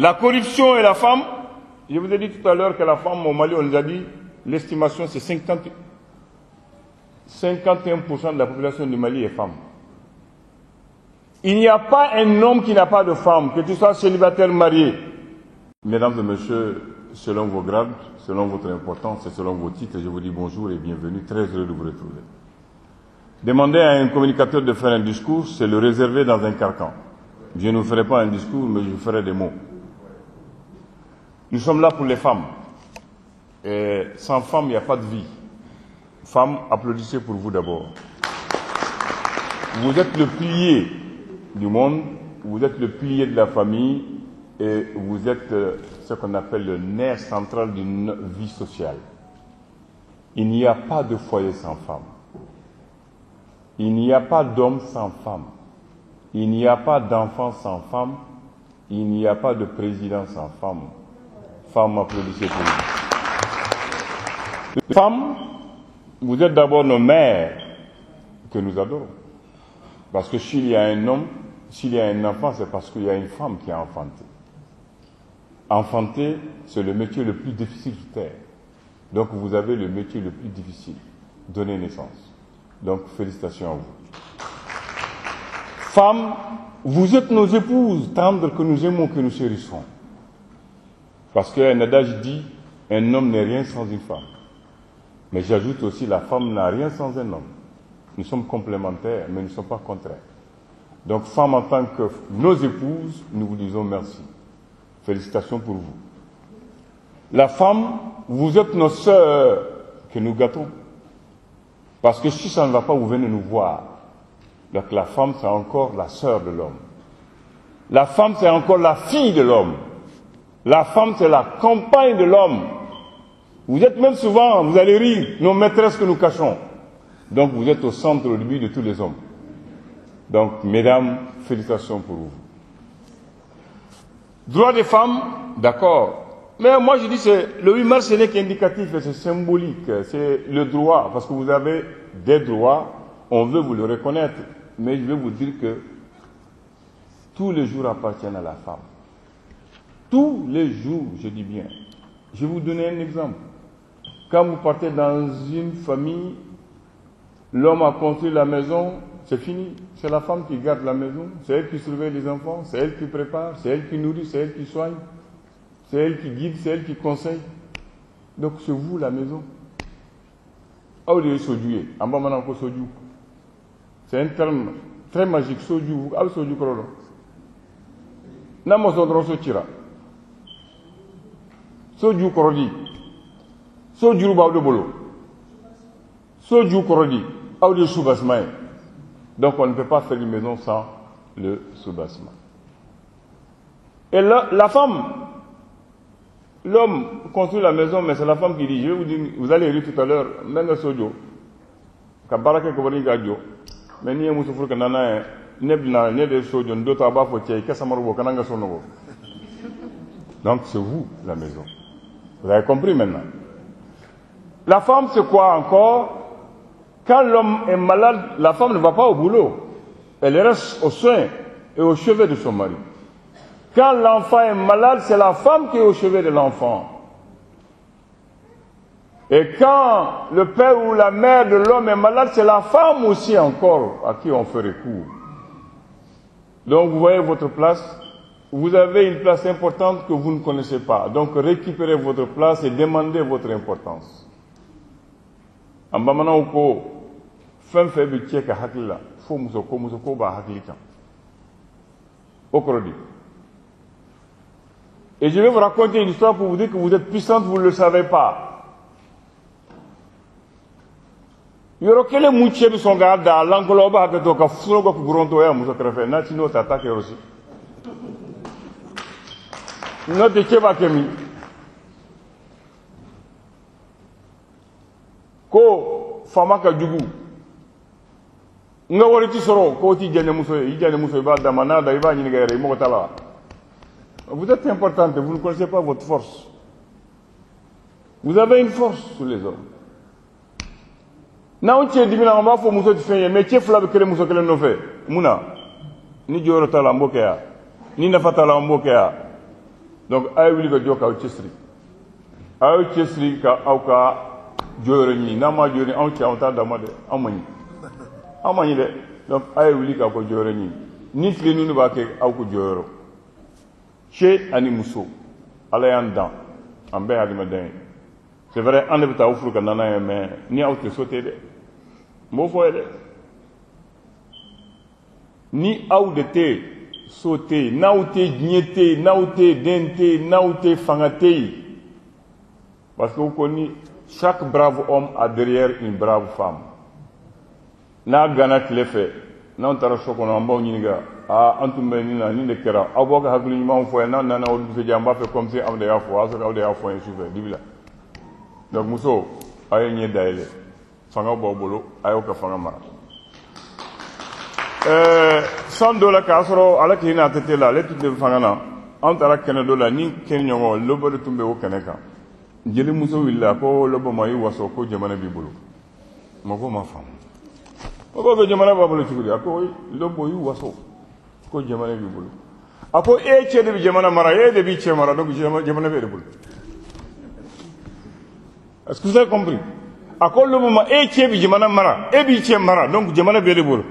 La corruption et la femme, je vous ai dit tout à l'heure que la femme au Mali, on nous a dit, l'estimation c'est 51% de la population du Mali est femme. Il n'y a pas un homme qui n'a pas de femme, que tu sois célibataire, marié. Mesdames et messieurs, selon vos grades, selon votre importance et selon vos titres, je vous dis bonjour et bienvenue, très heureux de vous retrouver. Demander à un communicateur de faire un discours, c'est le réserver dans un carcan. Je ne vous ferai pas un discours, mais je vous ferai des mots. Nous sommes là pour les femmes. Et sans femmes, il n'y a pas de vie. Femmes, applaudissez pour vous d'abord. Vous êtes le pilier du monde, vous êtes le pilier de la famille et vous êtes ce qu'on appelle le nerf central d'une vie sociale. Il n'y a pas de foyer sans femme. Il n'y a pas d'homme sans femme. Il n'y a pas d'enfant sans femme. Il n'y a pas de président sans femme. Femmes, applaudissez pour vous. Femmes, vous êtes d'abord nos mères que nous adorons. Parce que s'il y a un homme, s'il y a un enfant, c'est parce qu'il y a une femme qui a enfanté. Enfanter, c'est le métier le plus difficile sur terre. Donc vous avez le métier le plus difficile, donner naissance. Donc félicitations à vous. Femmes, vous êtes nos épouses tendres que nous aimons, que nous chérissons. Parce qu'un adage dit, un homme n'est rien sans une femme. Mais j'ajoute aussi, la femme n'a rien sans un homme. Nous sommes complémentaires, mais nous ne sommes pas contraires. Donc, femmes, en tant que nos épouses, nous vous disons merci. Félicitations pour vous. La femme, vous êtes nos sœurs que nous gâtons. Parce que si ça ne va pas, vous venez nous voir. Donc, la femme, c'est encore la sœur de l'homme. La femme, c'est encore la fille de l'homme. La femme, c'est la compagne de l'homme. Vous êtes même souvent, vous allez rire, nos maîtresses que nous cachons. Donc vous êtes au centre de vie de tous les hommes. Donc, mesdames, félicitations pour vous. Droit des femmes, d'accord. Mais moi je dis, le 8 mars, ce n'est qu'indicatif, c'est symbolique. C'est le droit, parce que vous avez des droits, on veut vous le reconnaître. Mais je vais vous dire que tous les jours appartiennent à la femme. Tous les jours, je dis bien. Je vais vous donner un exemple. Quand vous partez dans une famille, l'homme a construit la maison, c'est fini. C'est la femme qui garde la maison, c'est elle qui surveille les enfants, c'est elle qui prépare, c'est elle qui nourrit, c'est elle qui soigne, c'est elle qui guide, c'est elle qui conseille. Donc c'est vous la maison. C'est un terme très magique, soju. Soju korodi. Soju ba de bolo. Soju korodi. Audio sous-bassement. Donc on ne peut pas faire une maison sans le sous-bassement. Et la femme, l'homme construit la maison, mais c'est la femme qui dit, je vais vous dire, vous allez rire tout à l'heure, menga sojo. Kabarake kobani gajo. Mais ni muso furu kanana nebna ne de sojo ndota ba fo tchei kasamarugo kananga sonogo. Donc c'est vous la maison. Vous avez compris maintenant. La femme, c'est quoi encore? Quand l'homme est malade, la femme ne va pas au boulot. Elle reste aux soins et au chevet de son mari. Quand l'enfant est malade, c'est la femme qui est au chevet de l'enfant. Et quand le père ou la mère de l'homme est malade, c'est la femme aussi encore à qui on fait recours. Donc vous voyez votre place. Vous avez une place importante que vous ne connaissez pas. Donc récupérez votre place et demandez votre importance. En bamana uko, fin faible tcheka hakila, fo musoko ba hakilika. Okrodi. Et je vais vous raconter une histoire pour vous dire que vous êtes puissante, vous ne le savez pas. Yorokele mouchebi son garda, l'angoloba haketoka, funogo kuguronto ya musokrefe, natino tatake aussi. Note cheba kemi ko famaka jugu nga wari ti soro ko ti jane muso ba damana da iba ni ngere mo tala. Vous êtes importante, vous ne connaissez pas votre force. Vous avez une force sur les hommes. Na on tie dimina on va fo muso ti feye mais tie flabe kele muso kele no fe muna ni joro tala mboke ya ni na fatala mboke ya donc ay wuli ga joka aw cesri aw cesri ka aw ka jore ni na ma jore aw ci aw ta dama de amani de donc ay wuli ka ko jore ni tile nunu ba ke aw ko joro che ani muso ala yan dan ambe adima den c'est vrai ande bita aw furu ka nana mais ni aw te sauter de mo fo de ni aw de te sauter naute gnete naute dente naute fangate parce que vous connaissez chaque brave homme a derrière une brave femme na gana tile fait na tara sokono ambo nyiniga a antum ni na ni de kera aboka hakli ni ma fo na na o se jamba fait comme si am de ya fo aso de ya fo en sufe dibila donc muso ay ñe dayle fanga bobolo ayo ka fanga mara $100 ka soro ala ki na tete la le tude fanga na antara kene do la ni ken ñongo lobo de tumbe o kene ka jeli muso willa ko lobo may waso ko jamana bi bulu mako ma fam mako jamana ba bulu ci ko lobo yu waso ko jamana bi bulu ako e ce de jamana mara e de bi ce mara donc jamana be de bulu. Est-ce que vous avez compris? Ako lobo ma e ce bi jamana mara e bi ce mara donc jamana be de bulu.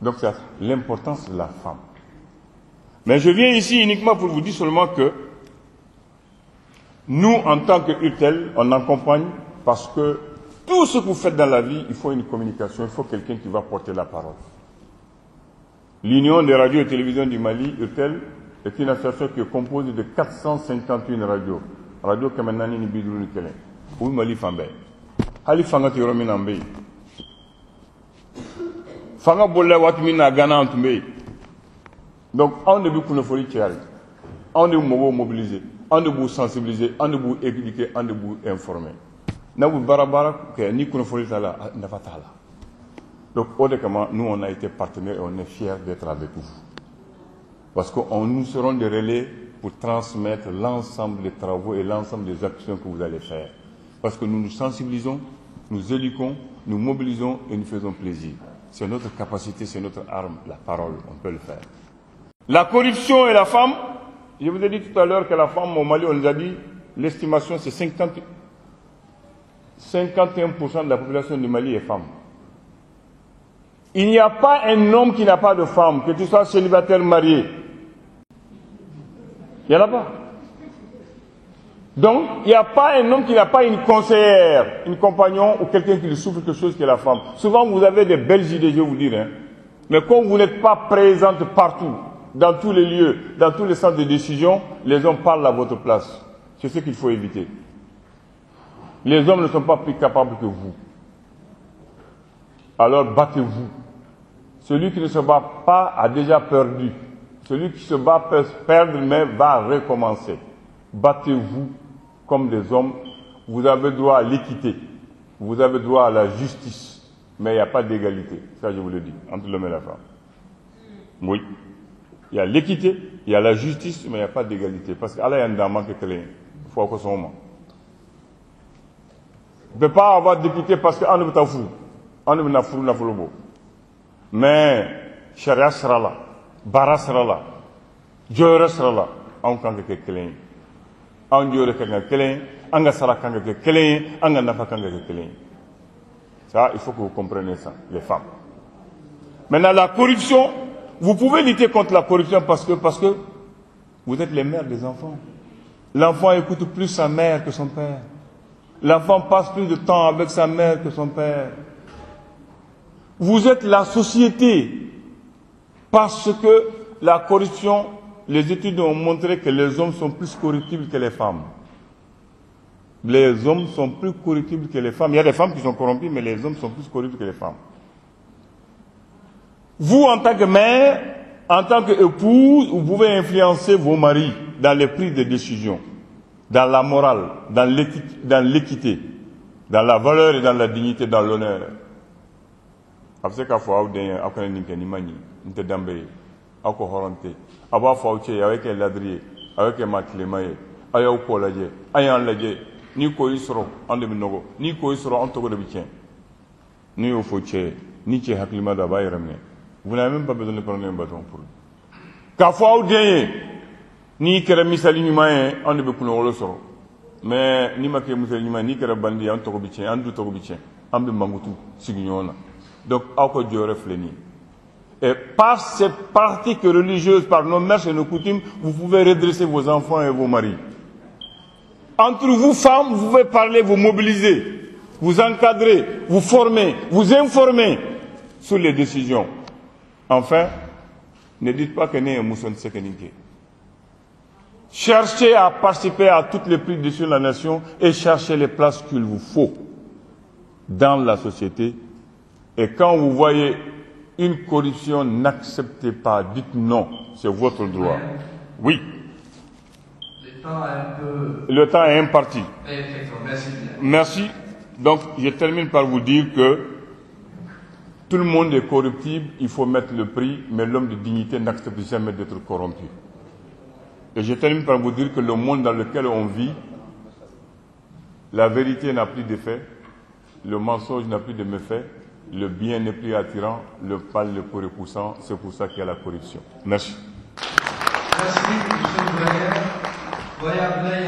Donc c'est l'importance de la femme. Mais je viens ici uniquement pour vous dire seulement que nous, en tant que UTEL, on accompagne parce que tout ce que vous faites dans la vie, il faut une communication, il faut quelqu'un qui va porter la parole. L'Union des radios et télévisions du Mali, UTEL, est une association qui est composée de 451 radios. Radio Kamenani Nibidou Nikele. Oui, Mali Fambe. Ali Fanga Tiromi Nambe. Fanga Bolle Watmina Ghana Antumbe. Donc, on est beaucoup de folie qui arrive. On est mobilisé. On est vous sensibiliser, on est vous éduquer, on est vous informer. Nous barabara que ni qu'on folie là, n'a pas là. Donc, nous on a été partenaires et on est fiers d'être avec vous. Parce que nous serons des relais pour transmettre l'ensemble des travaux et l'ensemble des actions que vous allez faire. Parce que nous nous sensibilisons, nous éduquons, nous mobilisons et nous faisons plaisir. C'est notre capacité, c'est notre arme, la parole, on peut le faire. La corruption et la femme, je vous ai dit tout à l'heure que la femme au Mali, on nous a dit, l'estimation c'est 51% de la population du Mali est femme. Il n'y a pas un homme qui n'a pas de femme, que tu sois célibataire, marié. Il n'y en a pas. Donc, il n'y a pas un homme qui n'a pas une conseillère, une compagnon ou quelqu'un qui lui souffre quelque chose qui est la femme. Souvent, vous avez des belles idées, je vais vous dire. Mais quand vous n'êtes pas présente partout, dans tous les lieux, dans tous les centres de décision, les hommes parlent à votre place. C'est ce qu'il faut éviter. Les hommes ne sont pas plus capables que vous. Alors battez-vous. Celui qui ne se bat pas a déjà perdu. Celui qui se bat peut perdre mais va recommencer. Battez-vous comme des hommes. Vous avez droit à l'équité. Vous avez droit à la justice. Mais il n'y a pas d'égalité. Ça je vous le dis, entre l'homme et la femme. Oui. Il y a l'équité, il y a la justice, mais il n'y a pas d'égalité. Parce qu'Allah y a un daman qui est créé. Il faut que ce soit. Il ne peut pas avoir d'équité parce qu'on ne veut pas fou. On ne veut pas fou, mais Sharia sera là, Bara sera là, Dieu sera là. On ne peut pas créer. On ne peut pas créer. On ne peut pas créer. On ne peut pas créer. Ça, il faut que vous compreniez ça, les femmes. Maintenant, la corruption. Vous pouvez lutter contre la corruption parce que vous êtes les mères des enfants. L'enfant écoute plus sa mère que son père. L'enfant passe plus de temps avec sa mère que son père. Vous êtes la société parce que la corruption, les études ont montré que les hommes sont plus corruptibles que les femmes. Les hommes sont plus corruptibles que les femmes. Il y a des femmes qui sont corrompues, mais les hommes sont plus corruptibles que les femmes. Vous, en tant que mère, en tant qu'épouse, vous pouvez influencer vos maris dans les prises de décision, dans la morale, dans l'équité, dans la valeur et dans la dignité, dans l'honneur. Après qu'il faut avec un ladrier, avec un matlémaye, avec un polaye, avec un ladrier, ni quoi sera en demi-nogo, ni quoi sera en togo de bitien, ni au fauché, ni chez Haklima d'Abaye ramené. Vous n'avez même pas besoin de prendre un bâton pour lui. Quand vous avez Ni kera misali nyumaye ande be kuno wolo soro. Mais ni make misali nyumaye ni kera bandi an to bicien an du to bicien ambe mangutu signyona. Donc ako diore fleni. Et par cette pratique religieuse, par nos mœurs et nos coutumes, vous pouvez redresser vos enfants et vos maris. Entre vous femmes, vous pouvez parler, vous mobiliser, vous encadrer, vous former, vous informer sur les décisions. Enfin, ne dites pas que n'est un mousson sekeninke. Cherchez à participer à toutes les prises de la nation et cherchez les places qu'il vous faut dans la société. Et quand vous voyez une corruption, n'acceptez pas, dites non, c'est votre droit. Oui. Le temps est imparti. Merci. Donc, je termine par vous dire que tout le monde est corruptible, il faut mettre le prix, mais l'homme de dignité n'accepte jamais d'être corrompu. Et je termine par vous dire que le monde dans lequel on vit, la vérité n'a plus d'effet, le mensonge n'a plus de méfait, le bien n'est plus attirant, le mal n'est plus repoussant, c'est pour ça qu'il y a la corruption. Merci. Merci, M. Boyer.